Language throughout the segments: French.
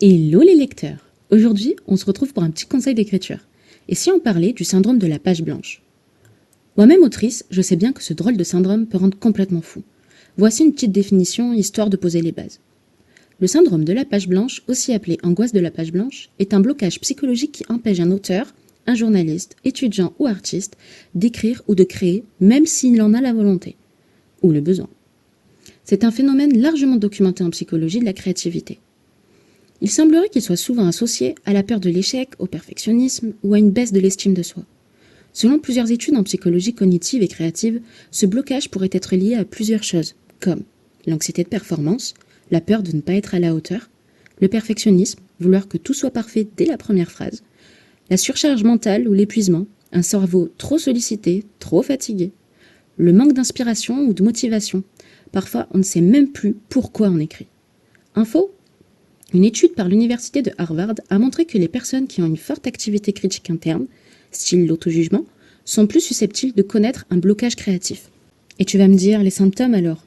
Hello les lecteurs! Aujourd'hui, on se retrouve pour un petit conseil d'écriture. Et si on parlait du syndrome de la page blanche? Moi-même autrice, je sais bien que ce drôle de syndrome peut rendre complètement fou. Voici une petite définition, histoire de poser les bases. Le syndrome de la page blanche, aussi appelé angoisse de la page blanche, est un blocage psychologique qui empêche un auteur, un journaliste, étudiant ou artiste d'écrire ou de créer, même s'il en a la volonté, ou le besoin. C'est un phénomène largement documenté en psychologie de la créativité. Il semblerait qu'il soit souvent associé à la peur de l'échec, au perfectionnisme ou à une baisse de l'estime de soi. Selon plusieurs études en psychologie cognitive et créative, ce blocage pourrait être lié à plusieurs choses, comme l'anxiété de performance, la peur de ne pas être à la hauteur, le perfectionnisme, vouloir que tout soit parfait dès la première phrase, la surcharge mentale ou l'épuisement, un cerveau trop sollicité, trop fatigué, le manque d'inspiration ou de motivation. Parfois, on ne sait même plus pourquoi on écrit. Info ? Une étude par l'université de Harvard a montré que les personnes qui ont une forte activité critique interne, style l'auto-jugement, sont plus susceptibles de connaître un blocage créatif. Et tu vas me dire, les symptômes alors?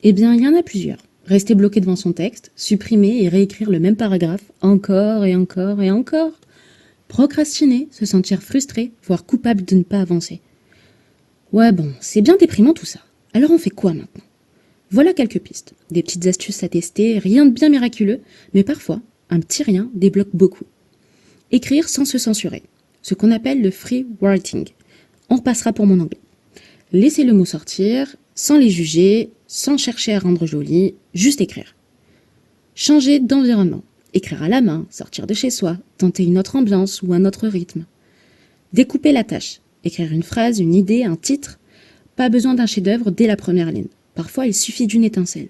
Eh bien, il y en a plusieurs. Rester bloqué devant son texte, supprimer et réécrire le même paragraphe encore et encore et encore. Procrastiner, se sentir frustré, voire coupable de ne pas avancer. Ouais bon, c'est bien déprimant tout ça. Alors on fait quoi maintenant? Voilà quelques pistes, des petites astuces à tester, rien de bien miraculeux, mais parfois, un petit rien débloque beaucoup. Écrire sans se censurer, ce qu'on appelle le free writing. On repassera pour mon anglais. Laisser le mot sortir, sans les juger, sans chercher à rendre joli, juste écrire. Changer d'environnement, écrire à la main, sortir de chez soi, tenter une autre ambiance ou un autre rythme. Découper la tâche, écrire une phrase, une idée, un titre. Pas besoin d'un chef-d'œuvre dès la première ligne. Parfois, il suffit d'une étincelle.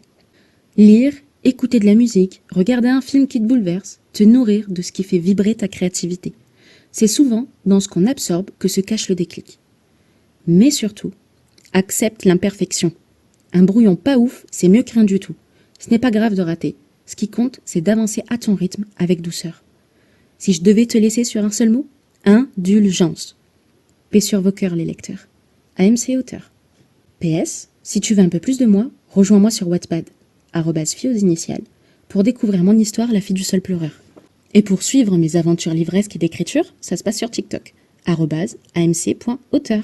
Lire, écouter de la musique, regarder un film qui te bouleverse, te nourrir de ce qui fait vibrer ta créativité. C'est souvent dans ce qu'on absorbe que se cache le déclic. Mais surtout, accepte l'imperfection. Un brouillon pas ouf, c'est mieux que rien du tout. Ce n'est pas grave de rater. Ce qui compte, c'est d'avancer à ton rythme avec douceur. Si je devais te laisser sur un seul mot, indulgence. Paix sur vos cœurs, les lecteurs. AMC Auteur. PS, si tu veux un peu plus de moi, rejoins-moi sur Wattpad, @fille aux initiales, pour découvrir mon histoire, la fille du seul pleureur. Et pour suivre mes aventures livresques et d'écriture, ça se passe sur TikTok, @amc.auteur.